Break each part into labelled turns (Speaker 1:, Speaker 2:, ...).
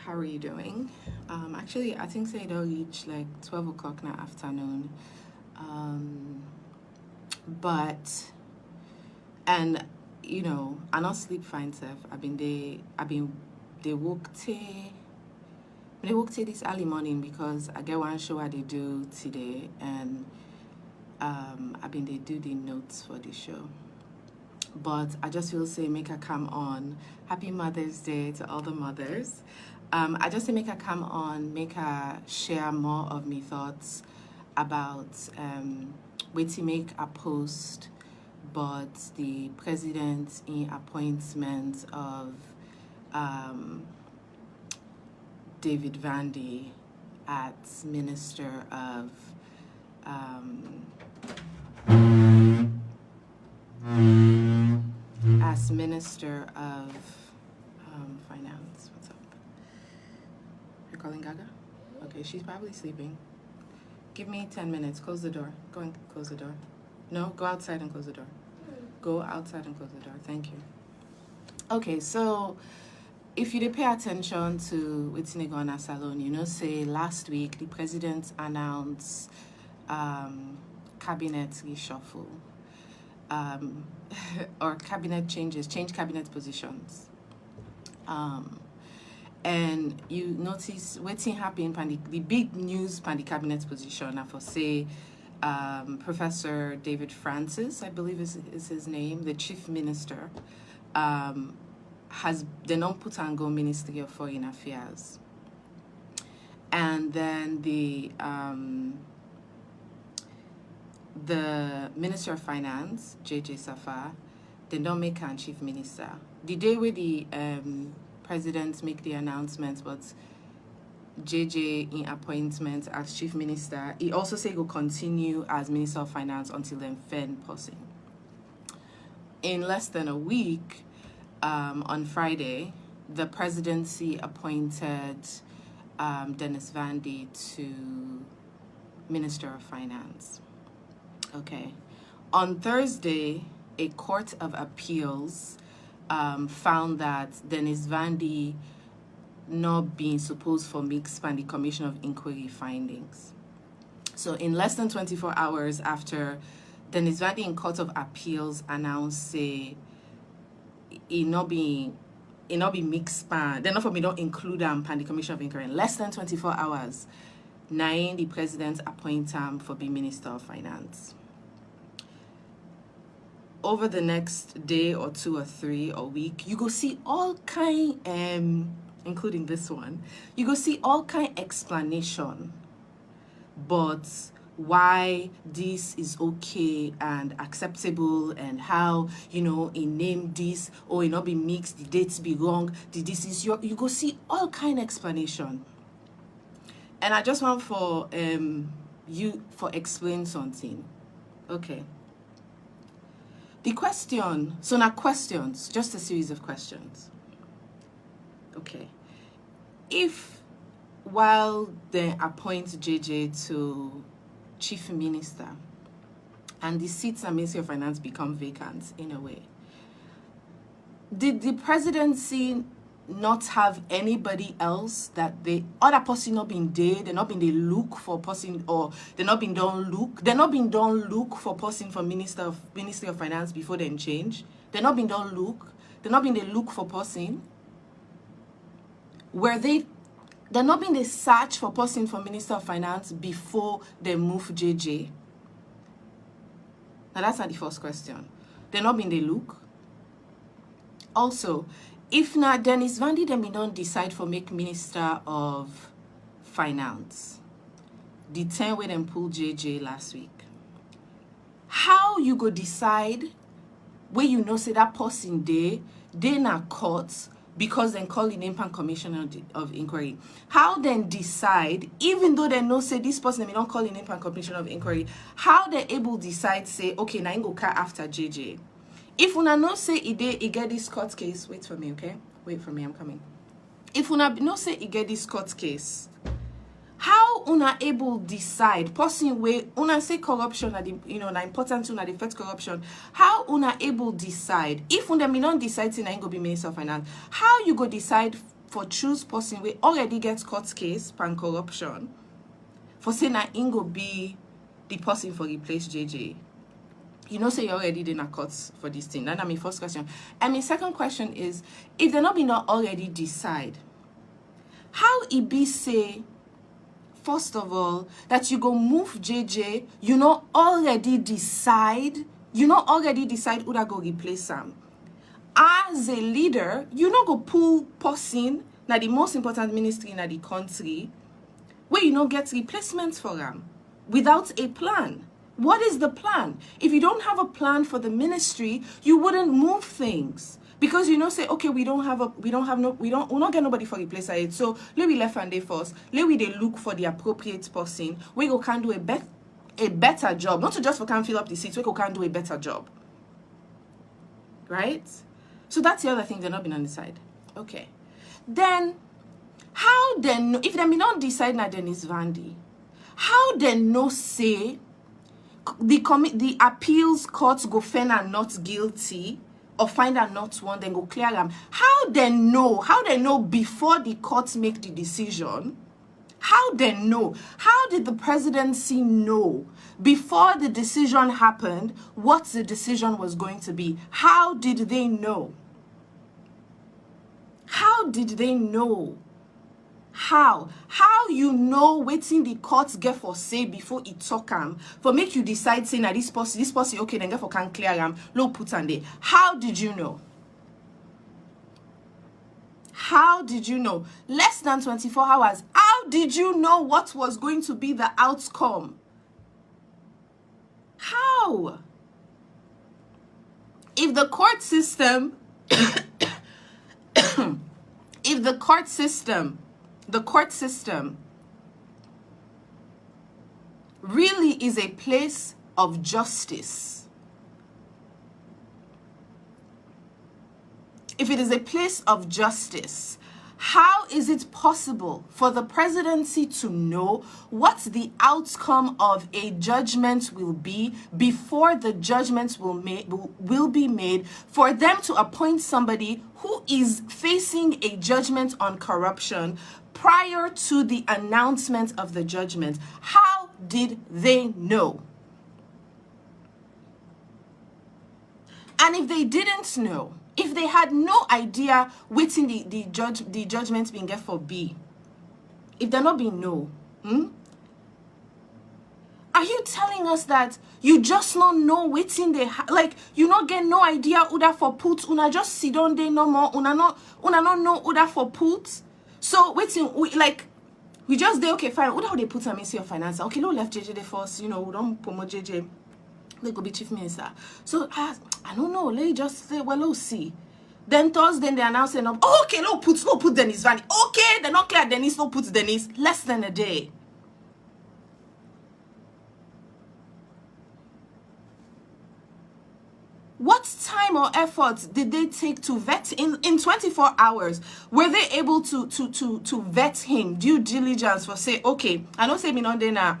Speaker 1: how are you doing? Actually, I think say it'll reach like 12 o'clock in the afternoon. But, and, I not sleep fine, self. They woke this early morning because I get one show I they do today, and they do the notes for the show. But I just will say make her come on. Happy Mother's Day to all the mothers. I just say make her come on, make her share more of me thoughts about waiting make a post, but the president in appointment of David Vandy as Minister of Finance. What's up? You're calling Gaga? Okay, she's probably sleeping. Give me 10 minutes. Close the door. Go and close the door. No, go outside and close the door. Go outside and close the door. Thank you. Okay, so if you did pay attention to what's going on at Salon, say last week the president announced cabinet reshuffle. Or cabinet change cabinet positions. And you notice what's happening the big news pan the cabinet position and for say Professor David Francis, I believe is his name, the chief minister, has the non-put and go Ministry of Foreign Affairs. And then the Minister of Finance, J.J. Safar, they don't make him chief minister. The day where the president make the announcement, but J.J. in appointment as chief minister, he also say he will continue as Minister of Finance until then Fen passing. In less than a week, on Friday, the presidency appointed Dennis Vandy to Minister of Finance. Okay. On Thursday, a court of appeals found that Dennis Vandy not being supposed for mixed by the Commission of Inquiry findings. So in less than 24 hours after Dennis Vandy in Court of Appeals announced say it not be mixed pan, then not for me don't include pan the Commission of Inquiry. In less than 24 hours, the president appoint him for being Minister of Finance. Over the next day or two or three or week, you go see all kind, including this one, you go see all kind explanation, but why this is okay and acceptable and how, he name this or it not be mixed, the dates be wrong, this is you go see all kind explanation. And I just want for you for explain something. Okay. The question, so now questions, just a series of questions. Okay. If while they appoint JJ to chief minister and the seats at Ministry of Finance become vacant in a way, did the presidency not have anybody else that the other person not been there, they not been they look for person, or they not been done look for person for Ministry of Finance before they change? They not been done look. They not been they look for person. They not been they search for person for Minister of Finance before they move JJ. Now that's not the first question. They not been they look. Also, if not Dennis Vandy, then we don't decide for make Minister of Finance. The 10 way them pull JJ last week. How you go decide where say that person they not court because then call the name pan Commission of Inquiry? How then decide, even though they know say this person they don't call the name pan Commission of Inquiry, how they able decide say okay now go car after JJ? If una no say it get this court case, wait for me, okay? Wait for me, I'm coming. If una no say it get this court case, how una able decide person way una say corruption at the na important to na the first corruption? How una able decide if una me not decide say na go be Minister of Finance? How you go decide for choose person we already gets court case pan corruption for saying that Ingo be the person for replace JJ. You know, say you already did not court for this thing. That's my first question. And my second question is, if they're not already decide, how it be say, first of all, that you go move JJ, you know already decide who that go replace him. As a leader, you know go pull person na the most important ministry in the country where you know get replacements for them without a plan. What is the plan? If you don't have a plan for the ministry, you wouldn't move things. Because you know, say, okay, we're not get nobody for replace it. So let we left and they first. Let we they look for the appropriate person. We go can do a better job. Not to just for can fill up the seats, we go can do a better job. Right? So that's the other thing they're not been on the side. Okay. Then how then if they may not decide na Dennis Vandy, how then no say the appeals courts go find her not guilty or find her not one, then go clear them. How they know before the courts make the decision? How they know? How did the presidency know before the decision happened what the decision was going to be? How did they know? How did they know? How you know waiting the courts get for say before it talk for make you decide saying that this person okay then get for can clear low put on there. How did you know? How did you know? Less than 24 hours. How did you know what was going to be the outcome? How? If the court system if the court system really is a place of justice, if it is a place of justice, how is it possible for the presidency to know what the outcome of a judgment will be before the judgment will be made, for them to appoint somebody who is facing a judgment on corruption prior to the announcement of the judgment? How did they know? And if they didn't know, if they had no idea waiting the judgment being get for B, if they're not being no, are you telling us that you just not know waiting they like you not get no idea who that for put, una just sit down there no more, una not know who that for put? So waiting we just say okay fine, who that they put a ministry of finance? Okay, no left JJ the first, we don't promote JJ. They could be chief minister. So I don't know. Let just say, well, let's see. Then Thursday they announce enough. Oh, okay, no put Dennis Vanny. Okay, they're not clear Dennis, no put Dennis. Less than a day. What time or effort did they take to vet in 24 hours? Were they able to vet him, due diligence for say, okay, I don't say me not there now.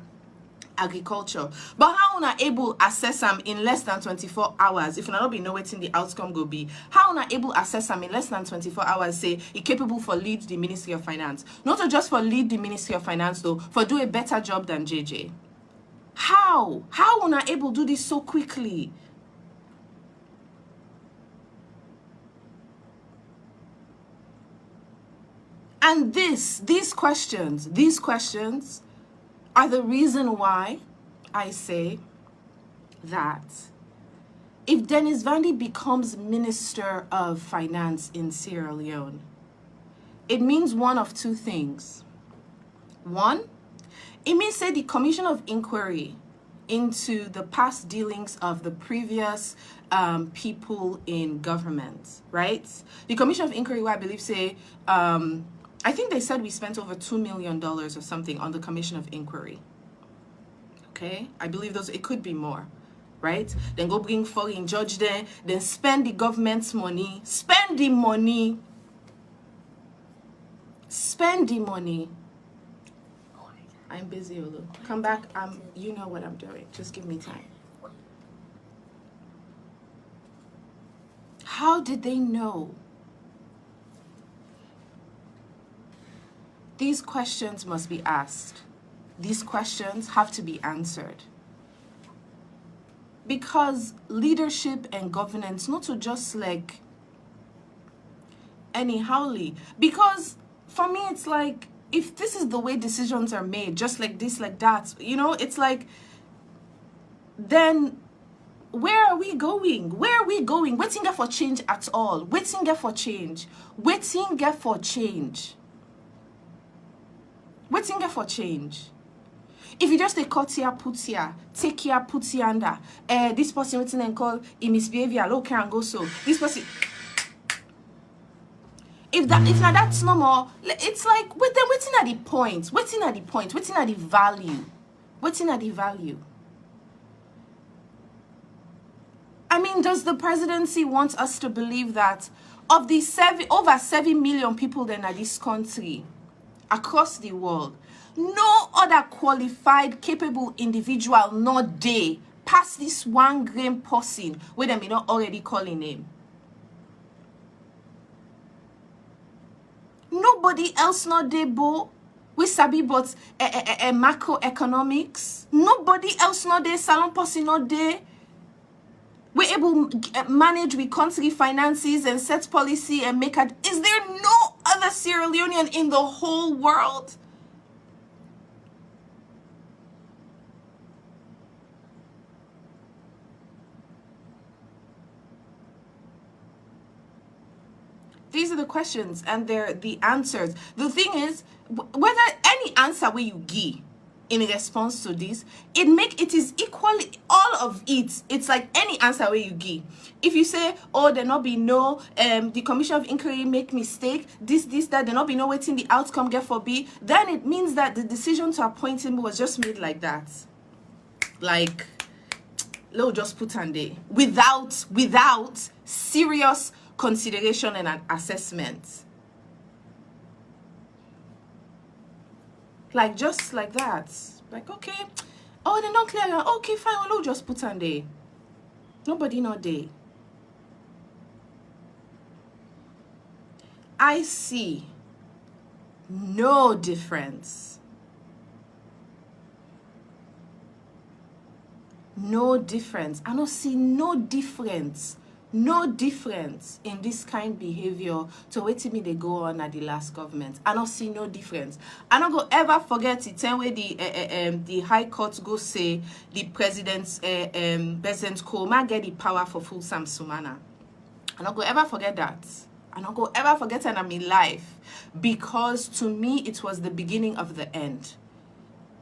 Speaker 1: Agriculture, but how una able assess them in less than 24 hours if una not be know waiting the outcome go be? How una able assess them in less than 24 hours say it capable for lead the Ministry of Finance, not just for lead the Ministry of Finance though, for do a better job than JJ? How una able do this so quickly? And these questions are the reason why I say that if Dennis Vandy becomes Minister of Finance in Sierra Leone, it means one of two things. One, it means say the Commission of Inquiry into the past dealings of the previous people in government, right? The Commission of Inquiry, I believe, say, I think they said we spent over $2 million or something on the Commission of Inquiry. Okay, I believe it could be more, right? Then go bring foreign judge there, then spend the government's money, spend the money. I'm busy, Olu. Come back. You know what I'm doing. Just give me time. How did they know? These questions must be asked. These questions have to be answered. Because leadership and governance, not to just like anyhowly. Because for me, it's like, if this is the way decisions are made, just like this, like that, you know, it's like, then where are we going? Where are we going? Waiting for change at all. Waiting for change. Waiting for change. Waiting for change. If you just take cut here, put here, take here, put here under, this person waiting and call in misbehavior, okay, and go so. This person. If now that's no more, it's like waiting at the point, waiting at the value, waiting at the value. I mean, does the presidency want us to believe that of the over 7 million people then in this country, across the world, no other qualified, capable individual not they pass this 1 gram person where they may not already call a name? Nobody else not they, bo. We sabi but macroeconomics. Nobody else not they. Salon person not they. We're able to manage with country finances and set policy and make it. Is there no other Sierra Leonean in the whole world? These are the questions and they're the answers. The thing is, whether any answer where you give in response to this, it is equally all of it. It's like any answer where you give. If you say, oh, there not be no the commission of inquiry make mistake, this that, there not be no waiting the outcome get for B, then it means that the decision to appoint him was just made like that. Like, they'll just put on there without serious consideration and an assessment. Like, just like that. Like, okay, oh, they don't clear. Okay, fine, we'll just put on there. Nobody not there. I see no difference. No difference. I don't see no difference. No difference in this kind of behavior to what me they go on at the last government. I don't see no difference. I don't go ever forget it. Ten where the High Court go say the president Koma get the power for full Sam Sumana. I don't go ever forget that. I don't go ever forget it in my life, because to me it was the beginning of the end.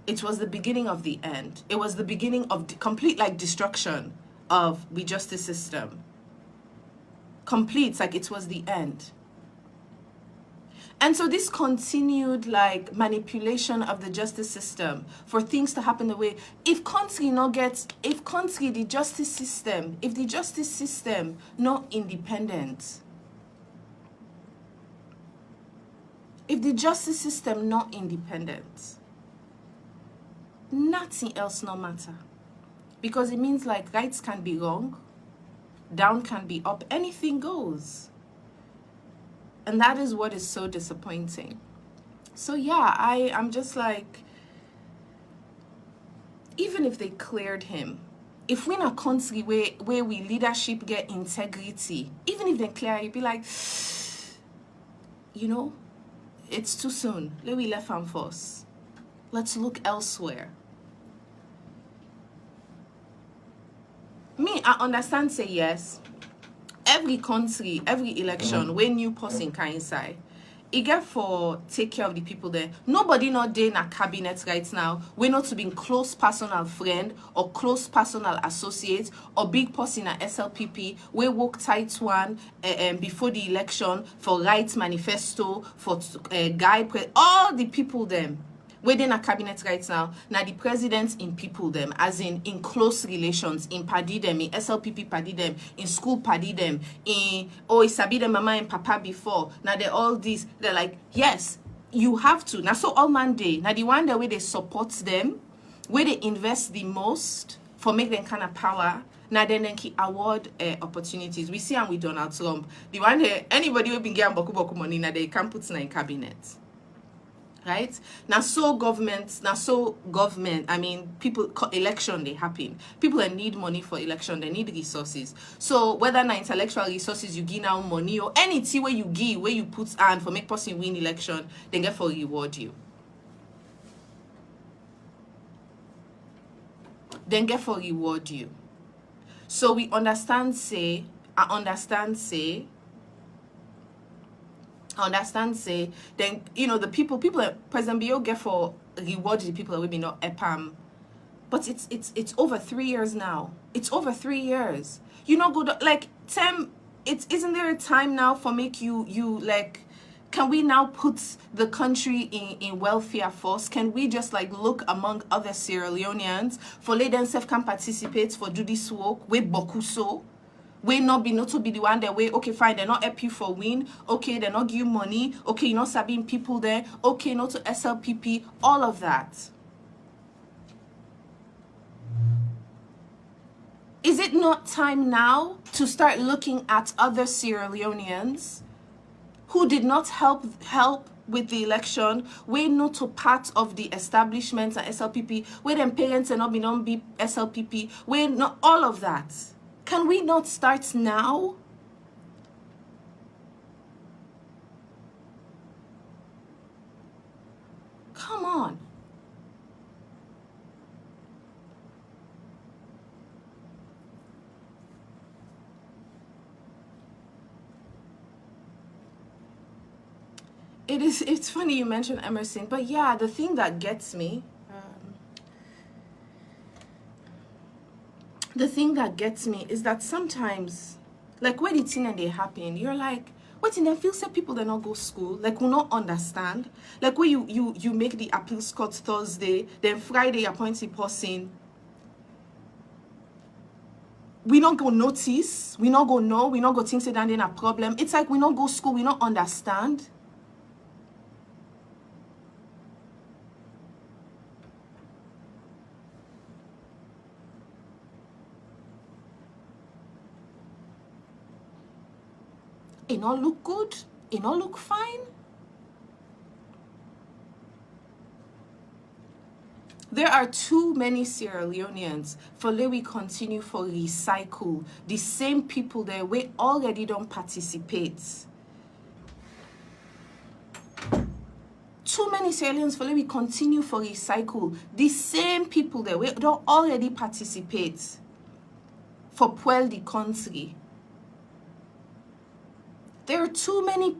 Speaker 1: It was the beginning of the end. It was the beginning of the complete like destruction of the justice system. Complete, like it was the end. And so this continued like manipulation of the justice system for things to happen the way, if the justice system not independent, if the justice system not independent, nothing else no matter. Because it means like rights can be wrong, down can be up, anything goes. And that is what is so disappointing. So yeah, I'm just like, even if they cleared him, if we're in a country where we leadership get integrity, even if they clear, you'd be like, you know, it's too soon. Let me left him first. Let's look elsewhere. Me, I understand, say yes. Every country, every election, when new person can inside, it get for take care of the people there. Nobody not there in a cabinet right now. We're not to be close personal friend or close personal associate or big person at SLPP. We work tight one before the election for rights manifesto, for guide, all the people them. We're in a cabinet right now. Now the president in people them, as in close relations, in paddy them, in SLPP paddy them, in school paddy them, in isabi them mama and papa before. Now they're all these, they're like, yes, you have to. Now so all Monday, now the one the way they support them, where they invest the most for make them kind of power. Now then keep award opportunities. We see and with Donald Trump. The one anybody will be getting boku money now they can't put in cabinet. right? Now so government, I mean, people, election, they happen. People that need money for election, they need resources. So whether na intellectual resources you give now money or anything where you give, where you put hand for make person win election, then get for reward you. Then get for reward you. So we understand say, then, you know, the people that President Bio get for reward the people that will be not EPAM. But it's over 3 years now. It's over 3 years. You know, go like Tem, isn't there a time now for make you like, can we now put the country in welfare first? Can we just like look among other Sierra Leoneans for let themselves can participate for do this work with Bokuso? We not to be the one that way, okay, fine, they're not happy for win, okay, they're not give you money, okay, you're not sabbing people there, okay, not to SLPP, all of that. Is it not time now to start looking at other Sierra Leoneans who did not help with the election, we not to part of the establishments and SLPP, where them parents and not be SLPP, we not all of that? Can we not start now? Come on. It's funny you mentioned Emerson, but yeah, the thing that gets me, is that sometimes, like when it's in and they happen, you're like, what in them feel say people that not go school, like will not understand. Like when you make the appeals court Thursday, then Friday appoint the person. We not go notice, we not go know, we not go think say that then a problem. It's like we not go school, we not understand. It not look good, it not look fine. There are too many Sierra Leoneans for let we continue for recycle the same people that we already don't participate. Too many Sierra Leoneans for let we continue for recycle the same people that we don't already participate for puel the country. There are too many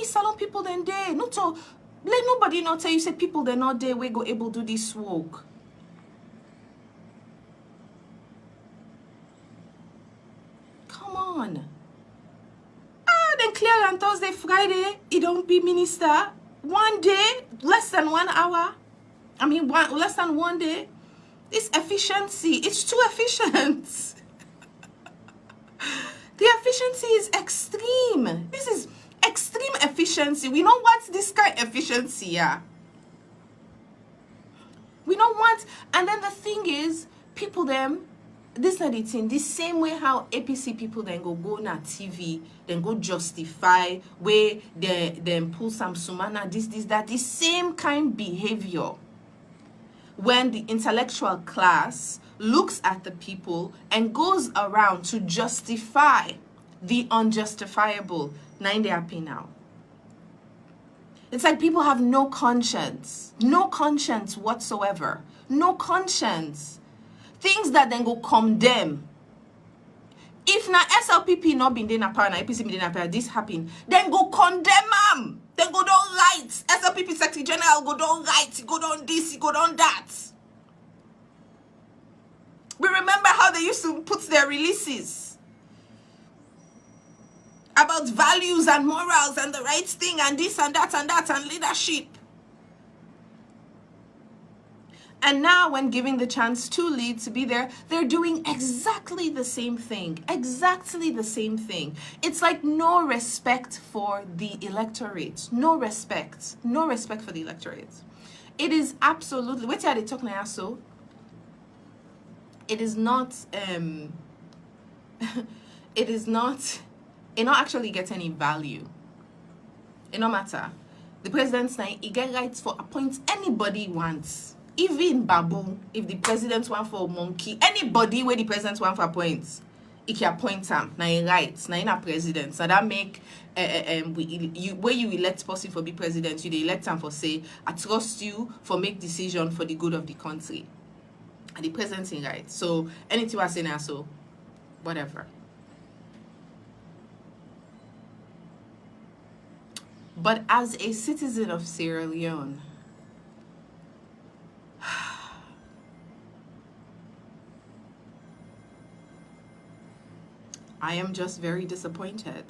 Speaker 1: salon people then there. Not to let nobody not tell you say people they're not there we go able to do this work. Come on. Then clear on Thursday, Friday, it don't be minister. One day, less than 1 hour. I mean less than 1 day. This efficiency, it's too efficient. The efficiency is extreme. This is extreme efficiency. We don't want this kind of efficiency, yeah. We don't want, and then the thing is, people them, this not the thing, the same way how APC people then go na TV, then go justify where they then pull some sumana, this, that, the same kind behavior. When the intellectual class looks at the people and goes around to justify the unjustifiable, 9 day happy now. It's like people have no conscience whatsoever. No conscience. Things that then go condemn. If na SLPP not been in a power, na APC been in a power, this happen, then go condemn them. Then go down right. SLPP Secretary General go down right, go down this, go down that. We remember how they used to put their releases about values and morals and the right thing and this and that and leadership. And now when giving the chance to lead, to be there, they're doing exactly the same thing. Exactly the same thing. It's like no respect for the electorate. No respect. No respect for the electorate. It is absolutely, wait till they talk now, so it is not it not actually get any value. It no matter. The president's now, he get rights for appoint anybody he wants. Even babu, if the president want for monkey, anybody where the president want for appoint, he can appoint him. Now he rights, now he not president. So that make where you elect person for be president, you they elect him for say, I trust you for make decision for the good of the country. And the president's in right. So anything I say now, so whatever. But as a citizen of Sierra Leone, I am just very disappointed.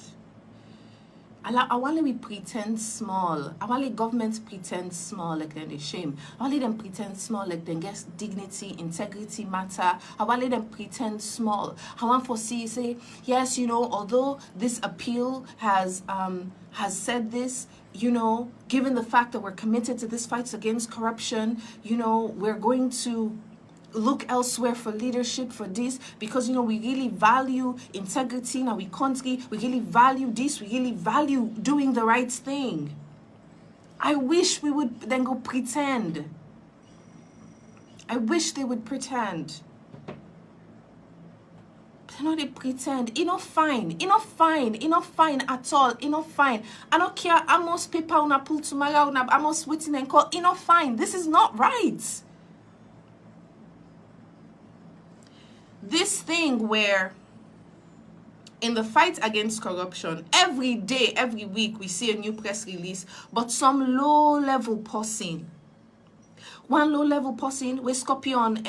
Speaker 1: I want we pretend small. I want the government pretend small like they're shame. I want them pretend small like they get dignity, integrity matter. I want them pretend small. I want for see say yes, you know, although this appeal has said this, you know, given the fact that we're committed to this fight against corruption, you know, we're going to look elsewhere for leadership for this because, you know, we really value integrity in our country. We really value this. We really value doing the right thing. I wish we would then go pretend. I wish they would pretend. They pretend. It not fine. It not fine. It not fine at all. It not fine. I don't care how much paper una pull tomorrow. I must waiting and call. It not fine. This is not right. This thing where in the fight against corruption, every day, every week, we see a new press release, but some low-level person, one low-level person, where Scorpion,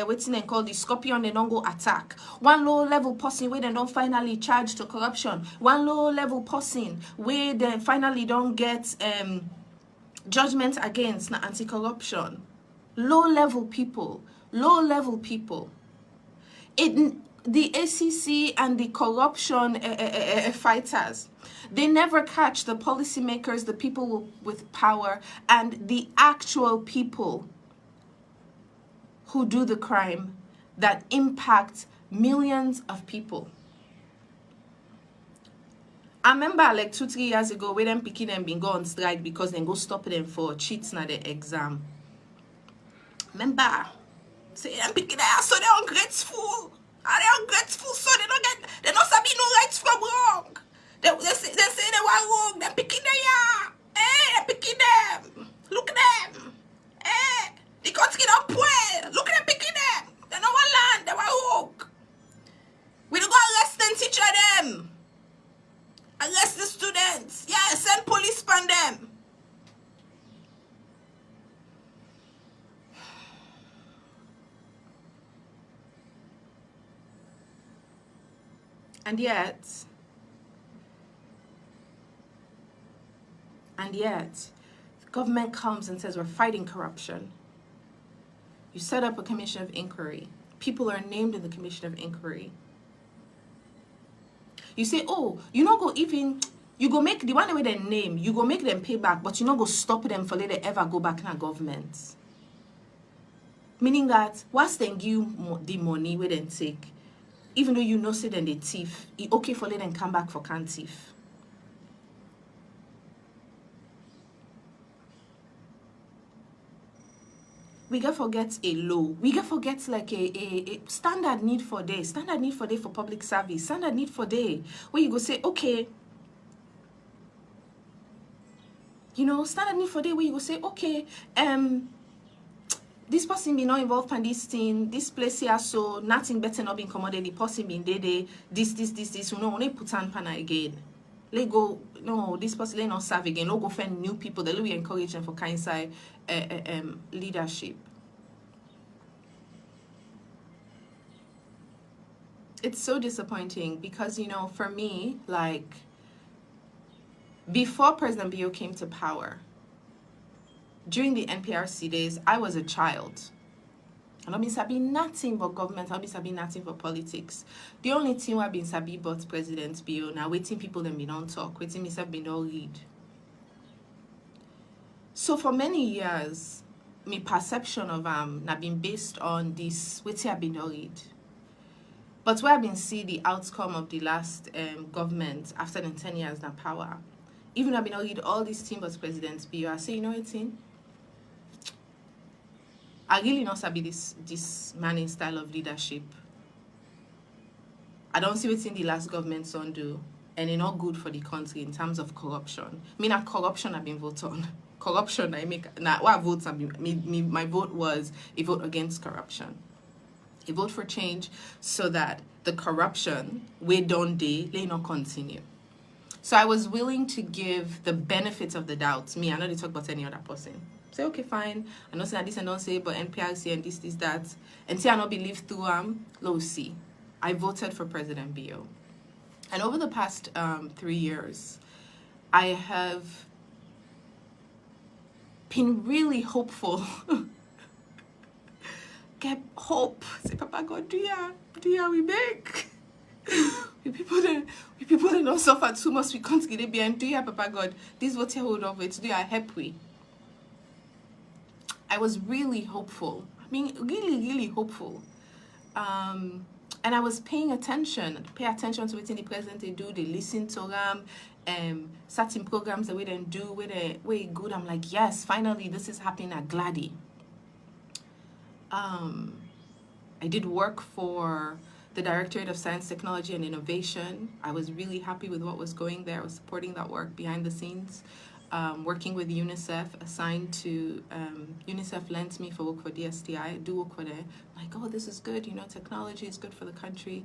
Speaker 1: waiting and call the Scorpion, they don't go attack. One low-level person, where they don't finally charge to corruption. One low-level person, where they finally don't get judgment against anti-corruption. Low-level people. Low-level people. The ACC and the corruption fighters, they never catch the policymakers, the people with power, and the actual people who do the crime that impact millions of people. I remember like 2-3 years ago, where them picking them been go on strike because they go stop them for cheats na the exam. Remember? Say them picking them so they're ungrateful. Are they ungrateful so they don't sabi no rights from wrong. They say they were wrong. They're picking them. They're picking them. Look at them. The country don't well. Look at them picking them. They know what land. They were wrong. We don't go arrest them, teacher them. Arrest the students. Yeah, send police on them. And yet, the government comes and says we're fighting corruption. You set up a commission of inquiry. People are named in the commission of inquiry. You say, oh, you not go even, you go make the one with their name, you go make them pay back, but you not go stop them for they ever go back in a government. Meaning that once they give you the money where they take, even though you know say then they thief, it's okay for them come back for can't thief. We get forget a law. We get forget like a standard need for day. Standard need for day for public service. Standard need for day. Where you go say, okay. You know, standard need for day where you go say, okay, this person be not involved in this thing, this place here, so nothing better not being commoded, the person being there, this, you know, only put on pana again. Let go, no, this person let not serve again. No go find new people. They will encourage them for kind side leadership. It's so disappointing because, you know, for me, like, before President Bio came to power, during the NPRC days, I was a child. And I've been sabi nothing but government. I've been sabi nothing but politics. The only thing I've been sabi but President Bio, now waiting people them be don't talk, waiting myself be don't read. So for many years, my perception of have been based on this waiting I've been don't read. But where I've been see the outcome of the last government after the 10 years now power even I've been lead all these team as presidents be, I say, you know what thing? I really not sabi this manning style of leadership. I don't see what's in the last government son do, and it's not good for the country in terms of corruption. Me na corruption I've been voted on. Corruption I make now what votes have been my vote was a vote against corruption. A vote for change so that the corruption we don't day they not continue. So I was willing to give the benefits of the doubt. Me, I know they talk about any other person. Say, okay, fine. I know say this and don't say, but NPRC and this, that. And say I not believe through low C. I voted for President Bio. And over the past 3 years, I have been really hopeful. Get hope. Say, Papa God, do ya we make? We people that don't suffer too much, we can't get it behind. Do ya, Papa God? This is what you hold of it. Do ya help we? I was really hopeful. I mean, really, really hopeful. And I was paying attention. Pay attention to what the president they do. They listen to them. Certain programs the way they do, where they way good. I'm like, yes, finally, this is happening at Glady. I did work for the Directorate of Science, Technology, and Innovation. I was really happy with what was going there. I was supporting that work behind the scenes. Working with UNICEF, assigned to UNICEF lent me for work for DSTI. I do work for them. Like, oh, this is good. You know, technology is good for the country.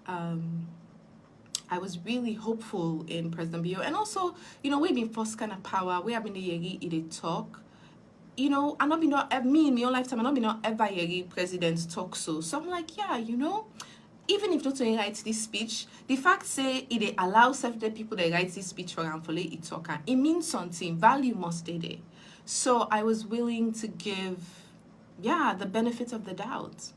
Speaker 1: I was really hopeful in President Bio. And also, you know, we've been first kind of power. We have been the Yegi talk. You know, I'm not been me in my own lifetime. I'm not been ever Yegi president talk so. So I'm like, yeah, you know, even if not to write this speech, the fact say it allows certain people that write this speech for and for it talk, it means something. Value must stay there. So I was willing to give, yeah, the benefit of the doubt.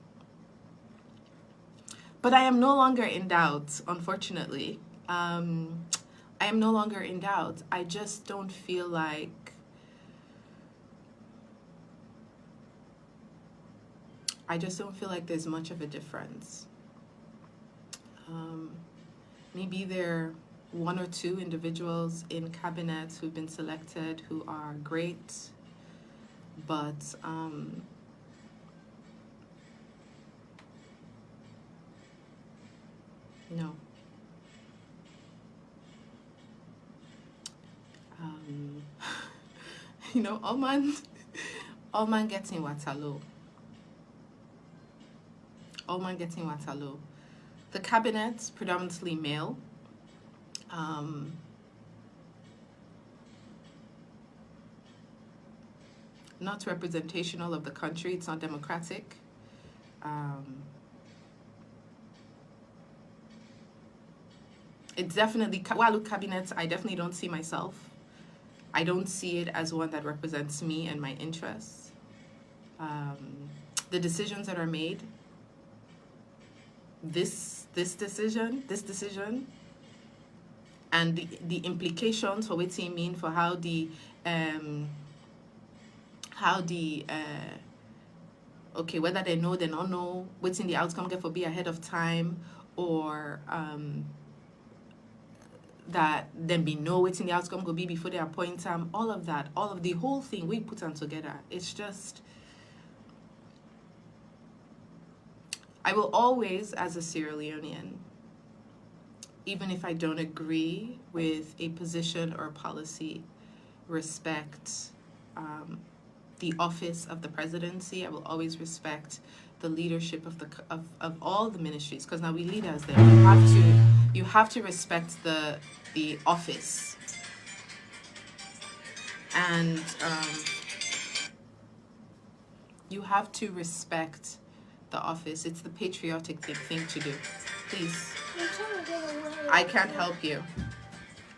Speaker 1: But I am no longer in doubt, unfortunately. I am no longer in doubt. I just don't feel like there's much of a difference. Maybe there are one or two individuals in cabinets who've been selected who are great, but no. You know, all man getting Waterloo. All man getting Waterloo. The cabinet's predominantly male. Not representational of the country. It's not democratic. It's definitely, while I look cabinets, I definitely don't see myself. I don't see it as one that represents me and my interests. The decisions that are made, this decision, and the implications for what it mean for how the okay, whether they know, they don't know, what's in the outcome get for be ahead of time, or that then be know what's in the outcome go be before they appoint them, all of that, all of the whole thing we put on together. It's just, I will always, as a Sierra Leonean, even if I don't agree with a position or policy, respect the office of the presidency. I will always respect the leadership of all the ministries, because now we leaders there. You have to respect the office, and you have to respect the office. It's the patriotic thing to do. Please, I can't help you.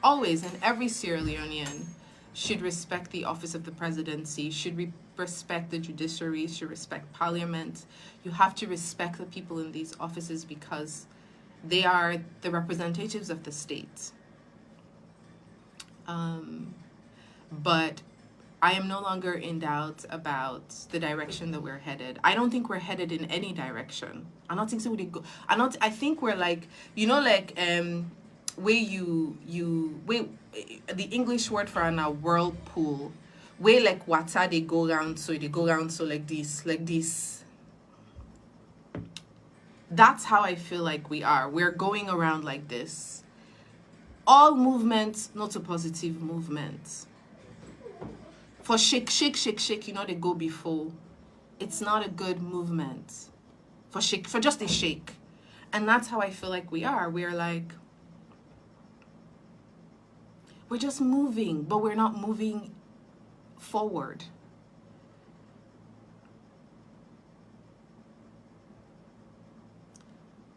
Speaker 1: Always, and every Sierra Leonean should respect the office of the presidency, should respect the judiciary, should respect parliament. You have to respect the people in these offices because they are the representatives of the state. But I am no longer in doubt about the direction that we're headed. I don't think we're headed in any direction. I don't think so. I think we're like, you know, like where where the English word for a whirlpool, where like water they go round, so they go round, so like this. That's how I feel like we are. We're going around like this. All movements, not a positive movement. For shake, you know, they go before. It's not a good movement. For just a shake. And that's how I feel like we are. We're like, we're just moving, but we're not moving forward.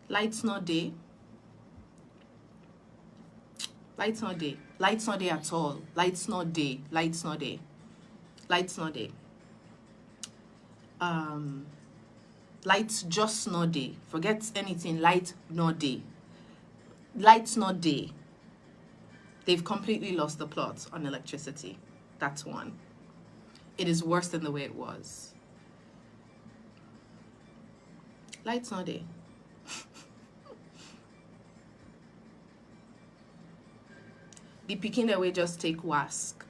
Speaker 1: Lights not day. Lights not day. Lights not day at all. Lights not day. Lights not day. Lights not day. Lights just not day. Forget anything. Light not day. Lights not day. They've completely lost the plot on electricity. That's one. It is worse than the way it was. Lights not day. The picking that way just take wask.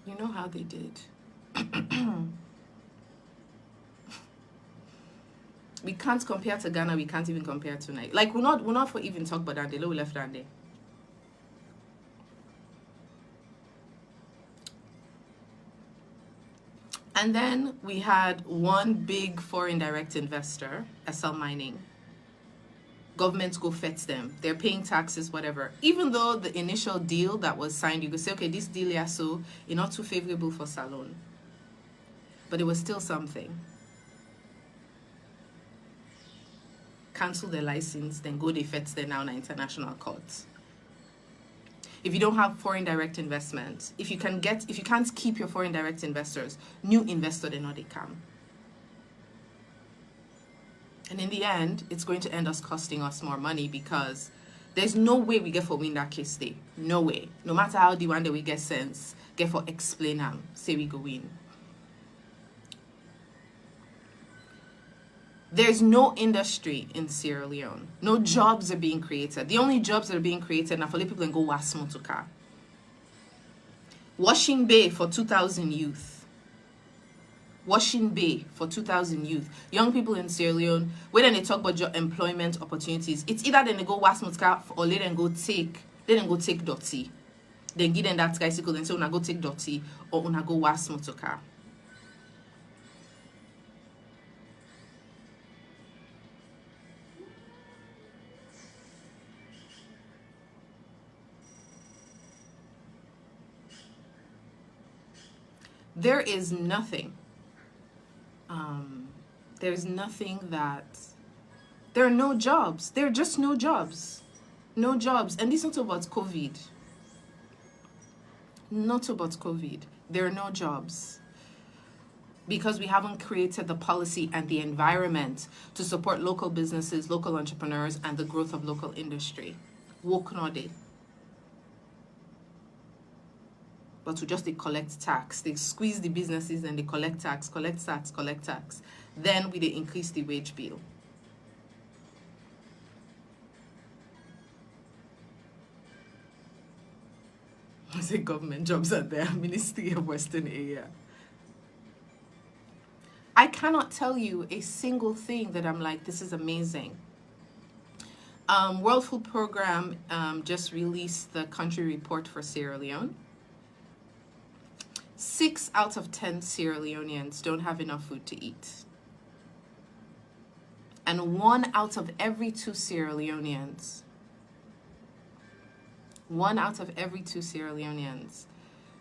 Speaker 1: You know how they did. We can't compare to Ghana. We can't even compare to Nigeria. Like we're not for even talk about that. They low left and there. And then we had one big foreign direct investor, SL Mining. Governments go fetch them. They're paying taxes, whatever. Even though the initial deal that was signed, you could say, okay, this deal is so it's not too favorable for Salon. But it was still something. Cancel their license, then go they fetch them now in international courts. If you don't have foreign direct investment, if you can't keep your foreign direct investors, new investor they know they come. And in the end, it's going to end us costing us more money because there's no way we get for win that case day. No way. No matter how the one that we get sense, get for explain them, say we go win. There's no industry in Sierra Leone. No jobs are being created. The only jobs that are being created now for people and go wash motoka. Washing bay for 2,000 youth. Washing bay for 2,000 youth. Young people in Sierra Leone, when they talk about your employment opportunities, it's either then they go wash motoka or let them go take dotty. Then give them that bicycle and say una go take dotty or una go wash motoka. There is nothing. There's nothing that. There are no jobs. There are just no jobs. No jobs. And this is not about COVID. Not about COVID. There are no jobs. Because we haven't created the policy and the environment to support local businesses, local entrepreneurs, and the growth of local industry. Woke no day. But to just they collect tax. They squeeze the businesses and they collect tax. Then we they increase the wage bill. I say government jobs are there, Ministry of Western Area. I cannot tell you a single thing that I'm like, this is amazing. World Food Program just released the country report for Sierra Leone. 6 out of 10 Sierra Leoneans don't have enough food to eat. And 1 out of every 2 Sierra Leoneans, 1 out of every 2 Sierra Leoneans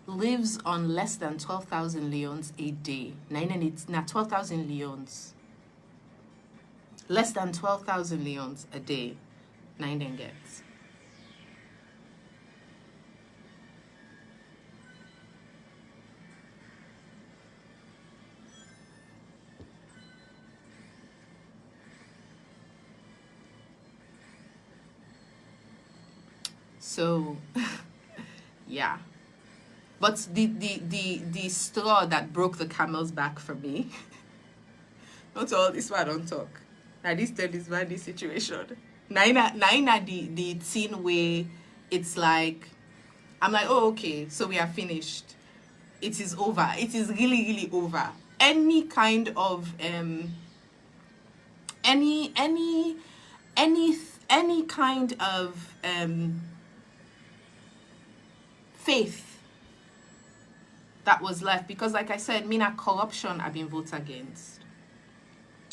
Speaker 1: lives on less than 12,000 leones a day. Not 12,000 leones. Less than 12,000 leones a day. 9 gets. So, yeah. But the straw that broke the camel's back for me, Not all this one don't talk. Now this third is bad this situation. Now the scene where it's like I'm like, oh okay, so we are finished. It is over. It is really, really over. Any kind of any any any kind of faith that was left, because like I said, mina corruption I've been voted against.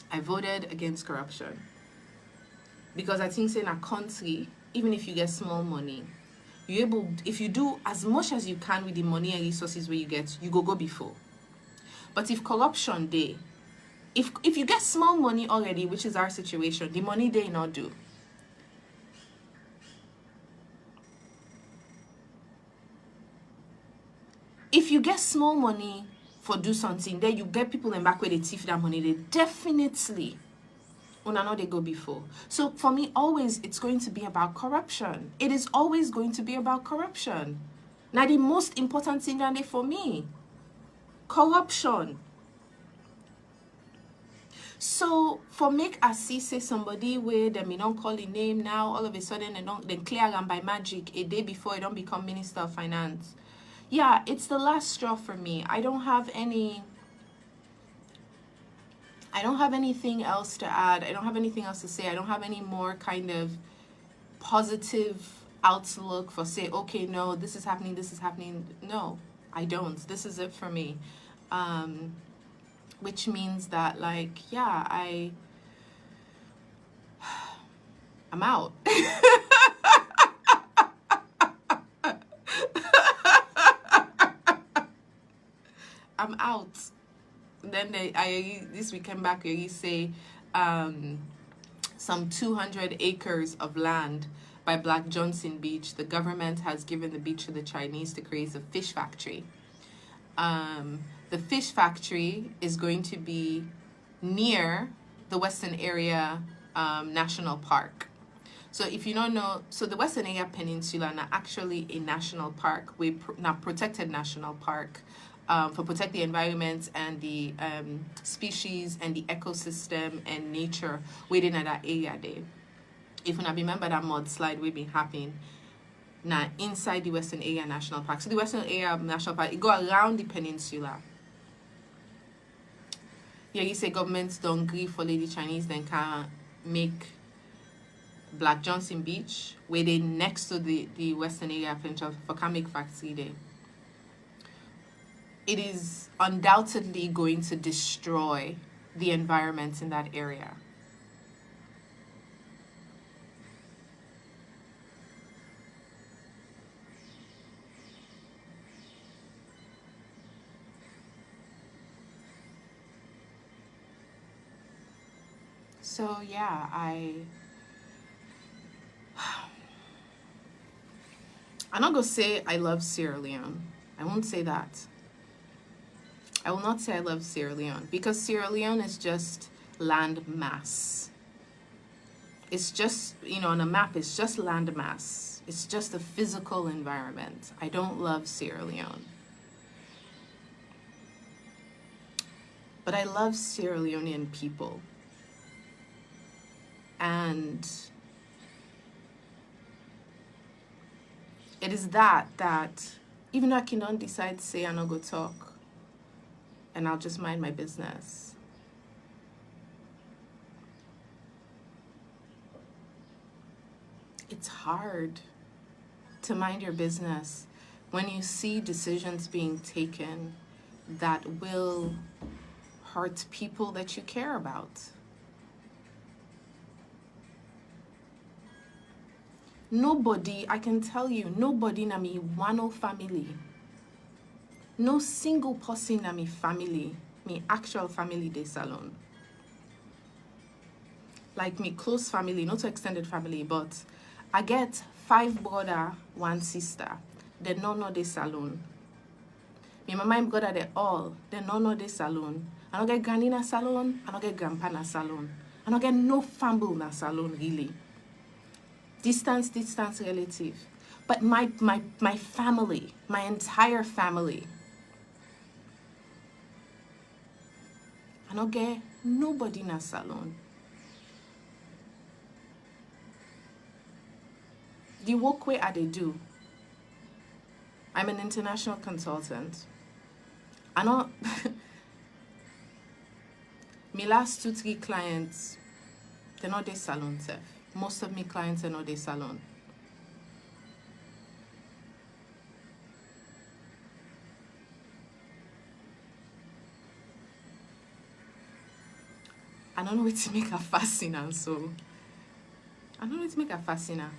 Speaker 1: I voted against corruption because I think in a country, even if you get small money, you able, if you do as much as you can with the money and resources where you get, you go before. But if corruption day, if you get small money already, which is our situation, the money they not do. If you get small money for do something, then you get people in back where they thief that money, they definitely when I know they go before. So for me, always it's going to be about corruption. It is always going to be about corruption. Now the most important thing that for me, corruption. So for make I see say somebody where them you don't call the name now, all of a sudden they don't then clear them by magic a day before they don't become Minister of Finance. Yeah, it's the last straw for me. I don't have anything else to add. I don't have anything else to say. I don't have any more kind of positive outlook for say, okay, no, this is happening. No, I don't. This is it for me. Which means that like, yeah, I'm out. I'm out. Then this weekend back here, you say some 200 acres of land by Black Johnson Beach. The government has given the beach to the Chinese to create a fish factory. The fish factory is going to be near the Western Area National Park. So if you don't know, so the Western Area Peninsula is actually a national park, not protected national park. For protect the environment and the species and the ecosystem and nature within that area there. If you remember that mudslide we've been happening now inside the Western Area National Park. So the Western Area National Park, it go around the peninsula. Yeah, you say governments don't agree for Lady Chinese, then can make Black Johnson Beach, where they next to the Western Area Peninsula for can make factory there. It is undoubtedly going to destroy the environment in that area. So yeah, I'm not gonna say I love Sierra Leone. I won't say that. I will not say I love Sierra Leone, because Sierra Leone is just land mass. It's just, on a map, it's just land mass. It's just a physical environment. I don't love Sierra Leone. But I love Sierra Leonean people. And it is that even though I cannot decide to say I'm not going to talk, and I'll just mind my business. It's hard to mind your business when you see decisions being taken that will hurt people that you care about. Nobody, I can tell you, nobody in my Wano family, no single person in my family, my actual family de salon. Like me close family, not extended family, but I get 5 brother, 1 sister. They don't know the salon. My mama and brother, they all, they don't know the salon. I don't get granny na salon, I don't get grandpa na salon. I don't get no family na salon, really. Distance relative. But my family, my entire family, I don't get Nobody in a salon. The work way I they do. I'm an international consultant. I know my last 2-3 clients, they're not their salon self. Most of my clients are not their salon. I don't know what to make a fascinator, so I don't know what to make a fascinator.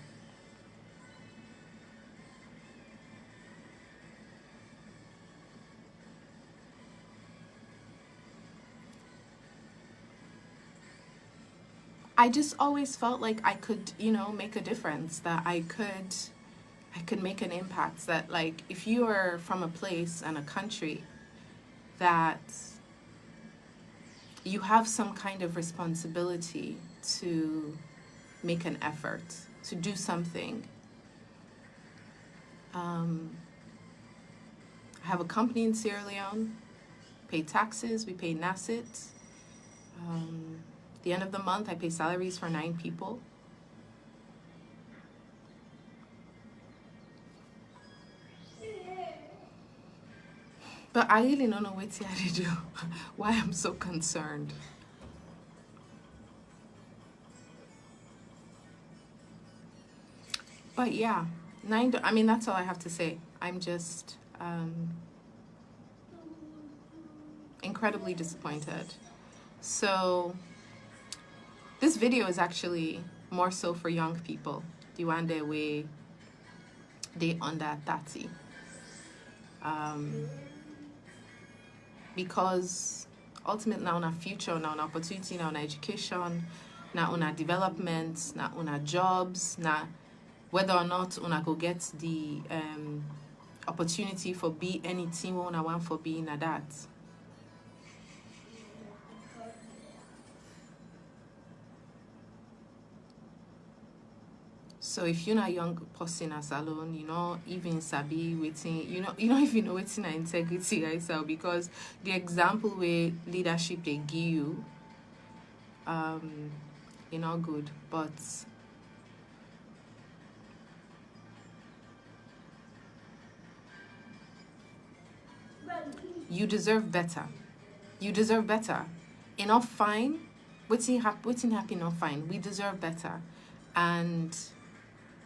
Speaker 1: I just always felt like I could, make a difference, that I could make an impact, that like if you are from a place and a country that you have some kind of responsibility to make an effort, to do something. I have a company in Sierra Leone, pay taxes, we pay NASIT. At the end of the month, I pay salaries for 9 people. But I really don't know what to do, why I'm so concerned. But yeah, that's all I have to say. I'm just incredibly disappointed. So this video is actually more so for young people, the one that they under 30. Because ultimately now on a future, now on opportunity, now on education, now on our development, now on our jobs, now whether or not una go get the opportunity for be anything una want for being a that. So if you're not a young person as alone, even sabi waiting, you don't even know waiting integrity yourself, because the example where leadership they give you, not good, but you deserve better. You deserve better. Enough fine. Waiting happy, enough fine. We deserve better. And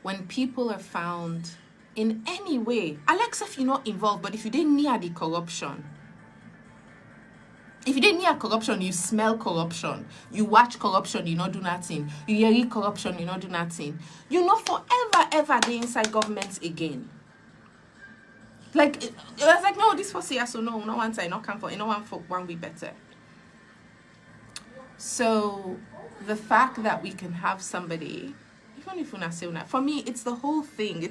Speaker 1: when people are found in any way, Alexa, if you're not involved, but if you didn't near the corruption, if you didn't near corruption, you smell corruption, you watch corruption, you not do nothing, you hear corruption, you not do nothing, you not forever, ever the inside government again. Like, it was like, no, this for here, so no one side, not come for, no one for 1 week better. So the fact that we can have somebody, even if una say una, for me, it's the whole thing.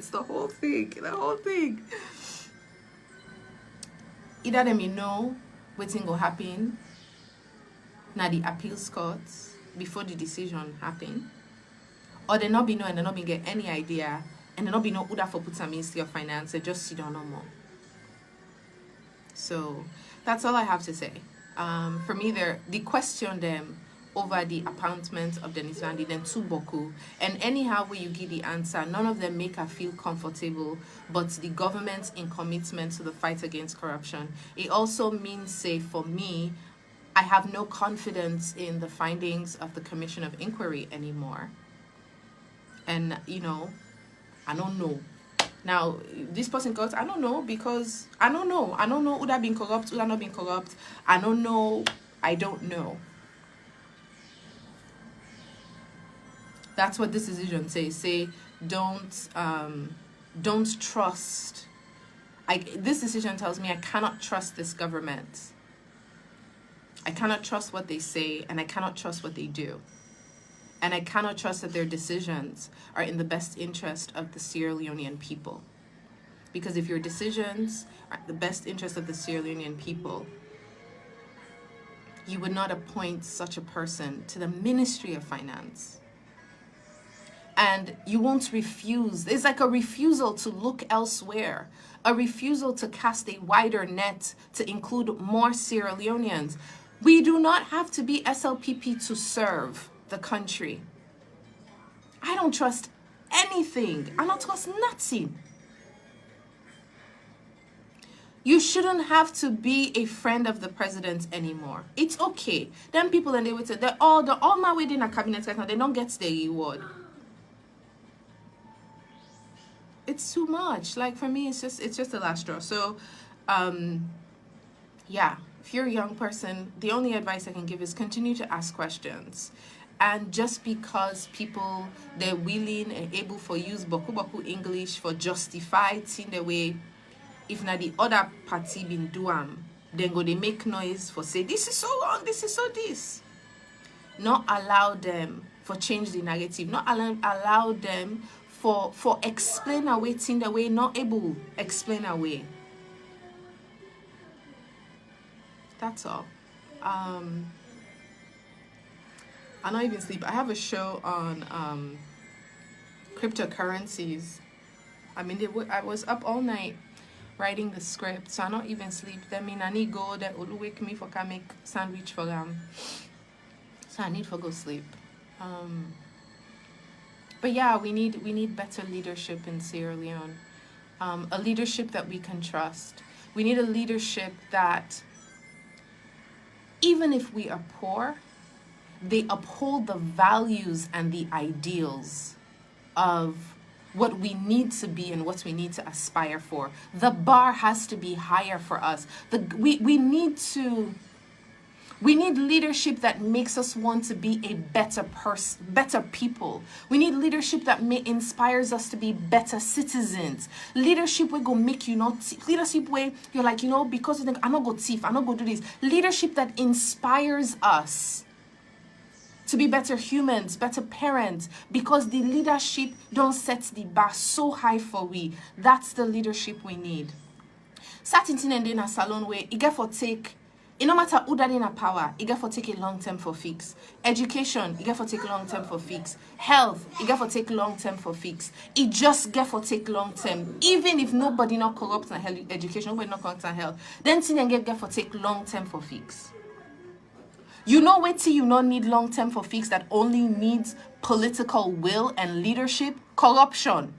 Speaker 1: Either them know what's going to happen na the appeals courts before the decision happen, or they not be know and they not be get any idea, and they not be know who that for put some Ministry of Finance, they just sit down no more. So that's all I have to say. For me, the question them over the appointment of Dennis Vandi, then Tuboku, and anyhow where you give the answer, none of them make her feel comfortable, but the government in commitment to the fight against corruption. It also means, say, for me, I have no confidence in the findings of the Commission of Inquiry anymore. And, I don't know. Now, this person goes, I don't know, because I don't know who that been corrupt, who that not been corrupt. I don't know. That's what this decision says. Say, don't trust. This decision tells me I cannot trust this government. I cannot trust what they say, and I cannot trust what they do. And I cannot trust that their decisions are in the best interest of the Sierra Leonean people. Because if your decisions are in the best interest of the Sierra Leonean people, you would not appoint such a person to the Ministry of Finance. And you won't refuse. It's like a refusal to look elsewhere, a refusal to cast a wider net to include more Sierra Leoneans. We do not have to be SLPP to serve the country. I don't trust anything. I don't trust nothing. You shouldn't have to be a friend of the president anymore. It's okay. Them people and they would say they're all my way in a cabinet right now. They don't get the reward. It's too much. Like for me, it's just the last straw. So, yeah. If you're a young person, the only advice I can give is continue to ask questions. And just because people, they're willing and able for use boku English for justified in the way, if not the other party been do then go they make noise for say, this is so wrong, this is so this. Not allow them for change the narrative. Not allow them for explain away in the way, not able explain away. That's all. I not even sleep. I have a show on cryptocurrencies. I mean, I was up all night writing the script, so I not even sleep. That mean I need go that will wake me for can make sandwich for them. So I need to go sleep. But yeah, we need better leadership in Sierra Leone. A leadership that we can trust. We need a leadership that, even if we are poor, they uphold the values and the ideals of what we need to be and what we need to aspire for. The bar has to be higher for us. We need leadership that makes us want to be a better person, better people. We need leadership that inspires us to be better citizens. Leadership where go make you not leadership where you're like, because you think I'm not go thief, I'm not go do this. Leadership that inspires us to be better humans, better parents, because the leadership don't set the bar so high for we. That's the leadership we need. Certain and in a salon where you get for take. It no matter who that in a power, you get for take a long term for fix. Education, you get for take long term for fix. Health, you get for take long term for fix. It just get for take long term. Even if nobody not corrupt and health education, nobody not corrupt and health, then thing get for take long term for fix. You know wait till you not need long term for fix that only needs political will and leadership? Corruption.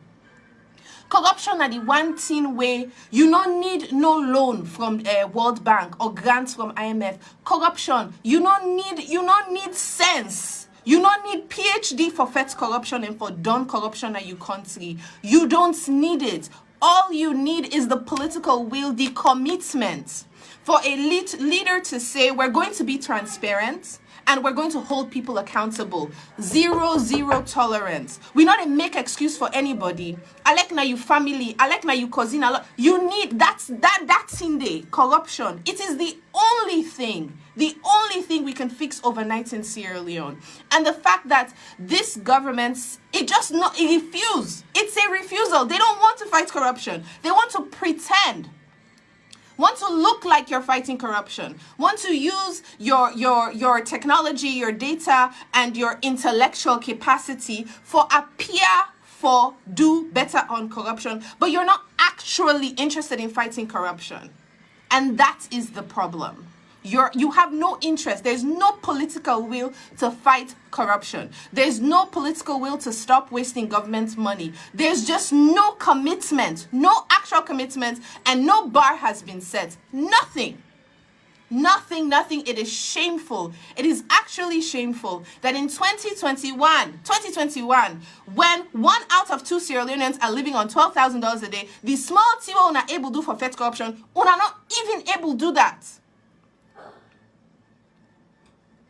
Speaker 1: Corruption are the one thing where you don't need no loan from World Bank or grants from IMF. Corruption, you don't need sense. You don't need PhD for fight corruption and for done corruption at your country. You don't need it. All you need is the political will, the commitment for a leader to say, we're going to be transparent and we're going to hold people accountable. Zero tolerance. We not make excuse for anybody. I like now your family. I like now your cousin. You need that's in there. Corruption. It is the only thing we can fix overnight in Sierra Leone. And the fact that this government, it refuse. It's a refusal. They don't want to fight corruption. They want to pretend. Want to look like you're fighting corruption, want to use your technology, your data, and your intellectual capacity for do better on corruption, but you're not actually interested in fighting corruption. And that is the problem. You have no interest. There's no political will to fight corruption. There's no political will to stop wasting government money. There's just no commitment, no actual commitment, and no bar has been set. Nothing. It is shameful. It is actually shameful that in 2021, when 1 out of 2 Sierra Leoneans are living on $12,000 a day, the small team are not able to do for fight corruption, are not even able to do that.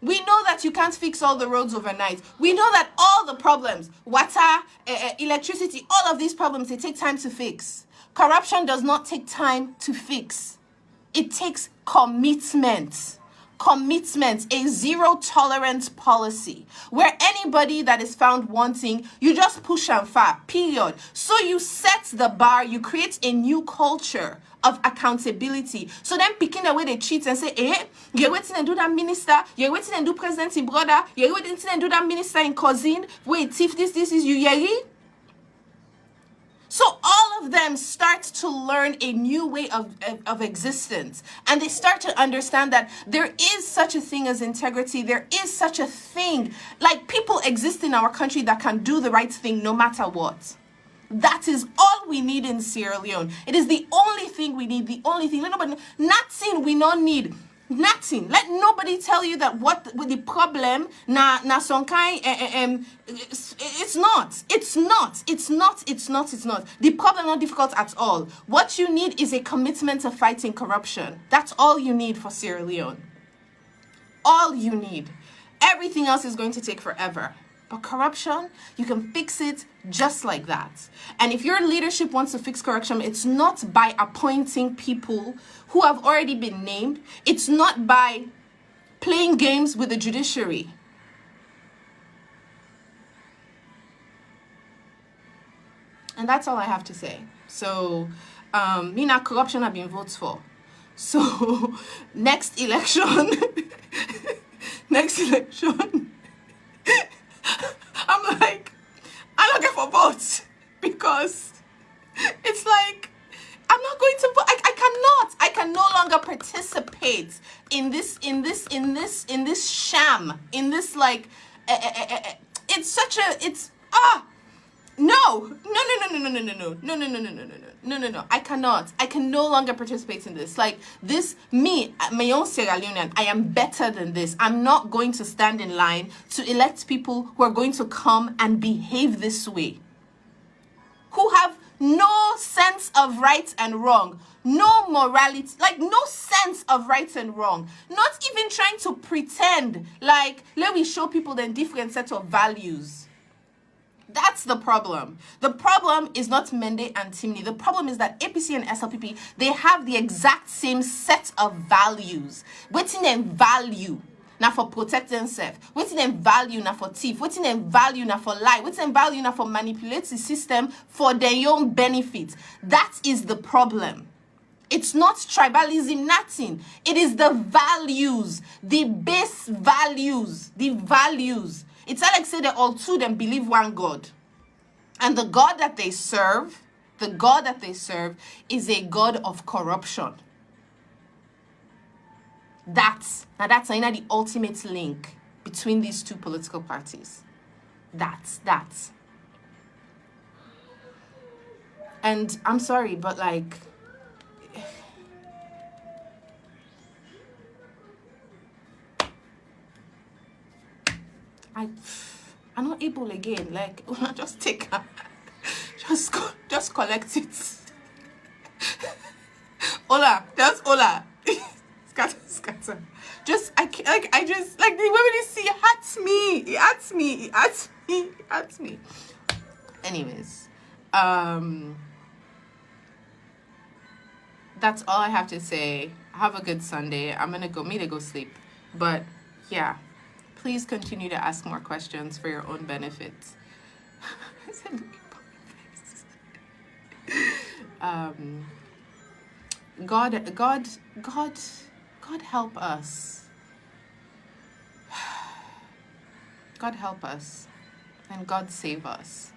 Speaker 1: We know that you can't fix all the roads overnight. We know that all the problems, water, electricity, all of these problems, they take time to fix. Corruption does not take time to fix. It takes commitment. Commitment, a zero tolerance policy where anybody that is found wanting, you just push and fire, period. So you set the bar, you create a new culture of accountability. So then picking away the cheats and say, you're waiting and do that minister, you're waiting and do president in brother, you're waiting and do that minister in cousin, wait, if this is you, Yeri. So all of them start to learn a new way of existence. And they start to understand that there is such a thing as integrity. There is such a thing. Like, people exist in our country that can do the right thing no matter what. That is all we need in Sierra Leone. It is the only thing we need. The only thing. Let nobody, nothing we don't need. Nothing. Let nobody tell you that what with the problem na some kind it's not. It's not. It's not. It's not. It's not. The problem not difficult at all. What you need is a commitment to fighting corruption. That's all you need for Sierra Leone. All you need. Everything else is going to take forever. But corruption, you can fix it just like that. And if your leadership wants to fix corruption, it's not by appointing people who have already been named. It's not by playing games with the judiciary. And that's all I have to say. So, me now corruption have been votes for. So, next election, I'm like, I'm looking for votes because it's like, I'm not going to vote. I can no longer participate in this sham, in this like, it's such a, it's, no. I cannot. I can no longer participate in this. Like this, me, my own Sierra Leonean, I am better than this. I'm not going to stand in line to elect people who are going to come and behave this way. Who have no sense of right and wrong. No morality, like no sense of right and wrong. Not even trying to pretend like, let me show people the different set of values. That's the problem. The problem is not Mende and Timni. The problem is that APC and SLPP, they have the exact same set of values. Waiting them value now for protect themselves. Waiting them value now for thief. Waiting them value now for lie. Waiting them value now for manipulate the system for their own benefit. That is the problem. It's not tribalism, nothing. It is the values, the base values, the values. It's like say they all two them believe one God. And the God that they serve, is a God of corruption. That's the ultimate link between these two political parties. That's. And I'm sorry, but like, I'm not able again. Like, just take her. Just collect it. Hola. Scatter. Just, the way you see it hurts me. Anyways, that's all I have to say. Have a good Sunday. I'm gonna go sleep. But yeah. Please continue to ask more questions for your own benefit. God help us. God help us. And God save us.